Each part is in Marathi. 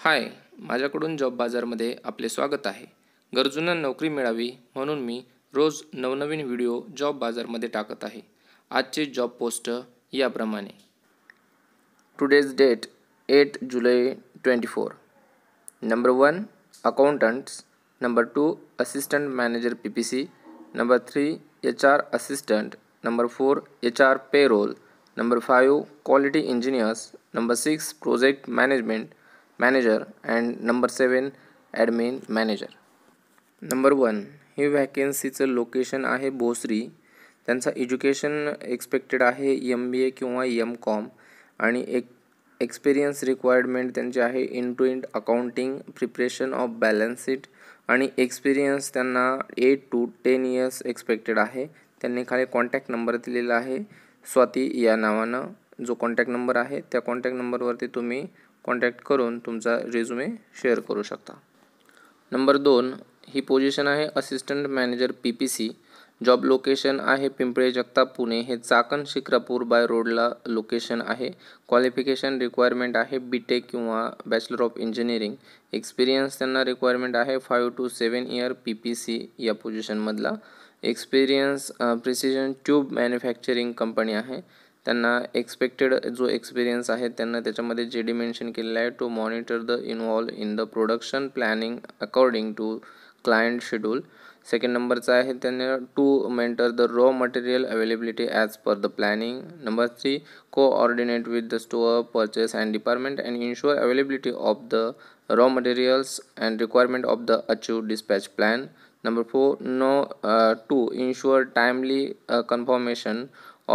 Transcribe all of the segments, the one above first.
हाय, माझ्याकडून जॉब बाजारमध्ये आपले स्वागत आहे. गरजूंना नोकरी मिळावी म्हणून मी रोज नवनवीन व्हिडिओ जॉब बाजारमध्ये टाकत आहे. आजचे जॉब पोस्ट याप्रमाणे. टुडेज डेट 8 जुलै 24. Number 1 accountants, number 2 assistant manager PPC, number 3 HR assistant, number 4 HR payroll, number 5 quality engineers, number 6 project management manager and number 7 admin manager. Number 1 ही व्हॅकन्सीचं लोकेशन आहे भोसरी. त्यांचा एज्युकेशन एक्सपेक्टेड आहे MBA किंवा MCOM आणि एक्सपिरियन्स रिक्वायरमेंट त्यांचे आहे to end accounting, preparation of balance sheet आणि एक्सपिरियन्स त्यांना 8 to 10 years एक्सपेक्टेड आहे. त्यांनी खाली कॉन्टॅक्ट नंबर दिलेला आहे स्वाती या नावानं. जो कॉन्टॅक्ट नंबर आहे त्या कॉन्टॅक्ट नंबरवरती तुम्ही कॉन्टॅक्ट करून तुमचा रिझ्युमे शेअर करू शकता. नंबर 2 ही पोझिशन आहे assistant manager PPC. Job location आहे पिंपळे जगताप पुणे. हे चाकण शिक्रापूर बाय रोडला लोकेशन आहे. क्वालिफिकेशन रिक्वायरमेंट आहे BTech किंवा बॅचलर ऑफ इंजिनिअरिंग. एक्सपिरियन्स त्यांना रिक्वायरमेंट आहे 5 to 7 year PPC या पोझिशनमधला. Experience precision tube manufacturing company आहे. त्यांना एक्सपेक्टेड जो एक्सपिरियन्स आहे त्यांना त्याच्यामध्ये JD मेन्शन केलेला आहे to monitor the involve in the production planning according to client schedule. Second नंबरचा आहे त्यांना to mentor the raw material availability as per the planning. Number 3 coordinate with the store purchase and department and ensure availability of the raw materials and requirement of the achieve dispatch plan. Number 4 to ensure timely confirmation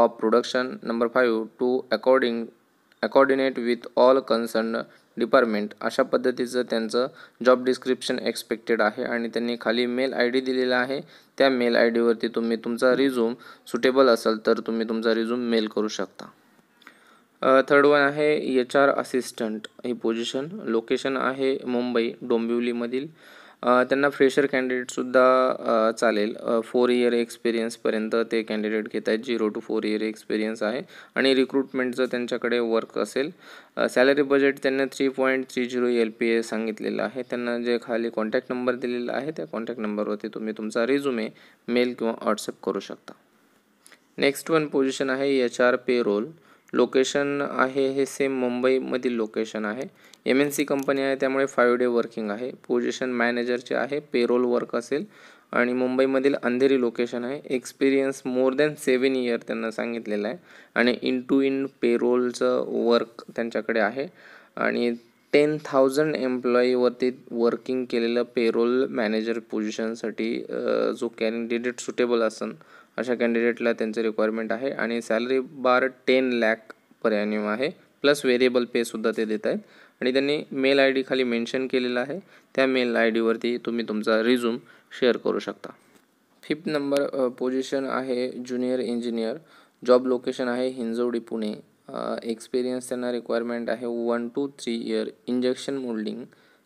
of production. Number 5 to coordinate with all concerned department. अशा पद्धतीचं त्यांचं जॉब डिस्क्रिप्शन एक्सपेक्टेड आहे आणि त्यांनी खाली मेल ID दिलेला आहे. त्या मेल ID वरती तुम्ही तुमचा रिझ्यूम सुटेबल असेल तर तुम्ही तुमचा रिझ्यूम मेल करू शकता. थर्ड वन आहे HR असिस्टंट. ही पोझिशन लोकेशन आहे मुंबई डोंबिवलीमधील. त्यांना फ्रेशर कॅन्डिडेटसुद्धा चालेल. 4 year एक्सपिरियन्सपर्यंत ते कॅन्डिडेट घेत आहेत. 0 to 4 year एक्सपिरियन्स आहे आणि रिक्रुटमेंटचं त्यांच्याकडे वर्क असेल. सॅलरी बजेट त्यांना 3.30 LPA सांगितलेलं आहे. त्यांना जे खाली कॉन्टॅक्ट नंबर दिलेला आहे त्या कॉन्टॅक्ट नंबरवरती तुम्ही तुमचा रिझ्युमे मेल किंवा व्हॉट्सअप करू शकता. नेक्स्ट वन पोझिशन आहे HR पेरोल. लोकेशन आहे हे सेम मुंबईमधील लोकेशन आहे. MNC कंपनी आहे त्यामुळे 5 day वर्किंग आहे. पोझिशन मॅनेजरचे आहे. पेरोल वर्क असेल आणि मुंबईमधील अंधेरी लोकेशन आहे. एक्सपिरियन्स मोर दॅन 7 year त्यांना सांगितलेलं आहे आणि इन पेरोलचं वर्क त्यांच्याकडे आहे आणि 10,000 एम्प्लॉईवरती वर्किंग केलेलं पेरोल मॅनेजर पोझिशनसाठी जो कॅन्डिडेट सुटेबल असेल अशा कॅन्डिडेटला त्यांचं रिक्वायरमेंट आहे आणि सॅलरी बार 10 lakh पर ॲन्युम आहे प्लस व्हेरिएबल पेसुद्धा ते देत आहेत आणि त्यांनी मेल ID खाली मेन्शन केलेला आहे. त्या मेल ID वरती तुम्ही तुमचा रिझ्यूम शेअर करू शकता. फिफ्थ नंबर पोझिशन आहे ज्युनियर इंजिनियर. जॉब लोकेशन आहे हिंजवडी पुणे. एक्सपिरियन्स त्यांना रिक्वायरमेंट आहे 1 to 3 year इंजेक्शन मोल्डिंग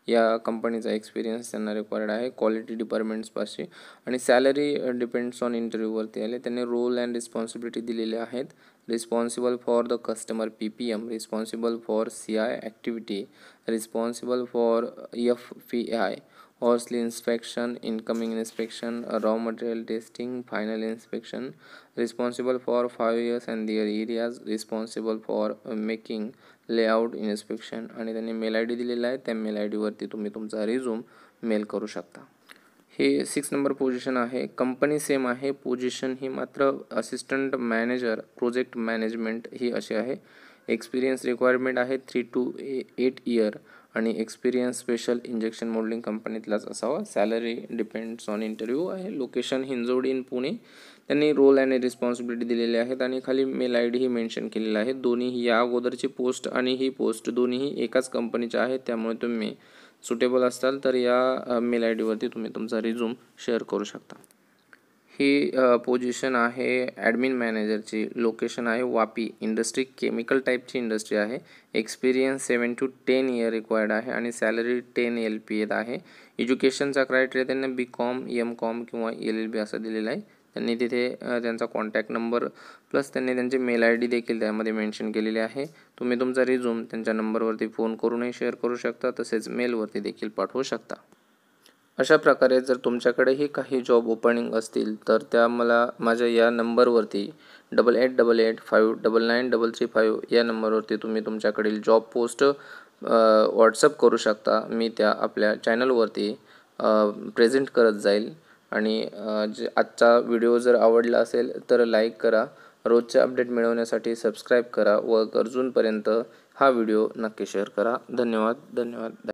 या कंपनीचा एक्सपिरियन्स त्यांना रिक्वायर्ड आहे क्वालिटी डिपार्टमेंट्सपाशी आणि सॅलरी डिपेंड्स ऑन इंटरव्ह्यूवरती आले. त्यांनी रोल अँड रिस्पॉन्सिबिलिटी दिलेले आहेत. Responsible for the customer PPM, responsible for CI activity, responsible for FPI, हॉर्सली inspection, incoming inspection, raw material testing, final inspection, responsible for 5 years and their areas, responsible for making layout inspection आणि त्यांनी मेल ID दिलेला आहे. त्या मेल ID वरती तुम्ही तुमचा रिझ्यूम मेल करू शकता. हे 6 नंबर पोझिशन आहे. कंपनी सेम आहे. पोझिशन ही मात्र असिस्टंट मॅनेजर प्रोजेक्ट मॅनेजमेंट ही अशी आहे. एक्सपिरियन्स रिक्वायरमेंट आहे 3 to 8 year आणि एक्सपिरियन्स स्पेशल इंजेक्शन मोल्डिंग कंपनीतलाच असावा. सॅलरी डिपेंड्स ऑन इंटरव्ह्यू आहे. Location Hinjewadi in Pune. त्यांनी रोल आणि रिस्पॉन्सिबिलिटी दिलेले आहेत आणि खाली मेल ID ही मेन्शन केलेला आहे. दोन्ही या अगोदरची पोस्ट आणि ही पोस्ट दोन्हीही एकाच कंपनीच्या आहेत त्यामुळे तुम्ही सुटेबल असाल तर या मेल ID वरती तुम्ही तुमचा रिझ्यूम शेअर करू शकता. ही पोझिशन आहे ॲडमिन मॅनेजरची. लोकेशन आहे वापी. इंडस्ट्री केमिकल टाईपची इंडस्ट्री आहे. एक्सपिरियन्स 7 to 10 year रिक्वायर्ड आहे आणि सॅलरी 10 LPA आहे. एज्युकेशनचा क्रायटेरिया त्यांना BCom, MCom किंवा LLB असं दिलेला आहे. त्यांनी तिथे त्यांचा कॉन्टॅक्ट नंबर प्लस त्यांनी त्यांचे मेल ID देखील त्यामध्ये मेन्शन केलेले आहे. तुम्ही तुमचा रिझ्यूम त्यांच्या नंबरवरती फोन करूनही शेअर करू शकता, तसेच मेलवरती देखील पाठवू शकता. अशा प्रकारे जर तुमच्याकडेही काही जॉब ओपनिंग असतील तर त्या मला माझ्या या नंबरवरती 8888599335 या नंबरवरती तुम्ही तुमच्याकडील जॉब पोस्ट व्हॉट्सअप करू शकता. मी त्या आपल्या चॅनलवरती प्रेझेंट करत जाईल. आणि जे आजचा व्हिडिओ जर आवडला असेल तर लाईक करा, रोजचे अपडेट मिळवण्यासाठी सबस्क्राईब करा व गरजूंपर्यंत हा व्हिडिओ नक्की शेअर करा. धन्यवाद.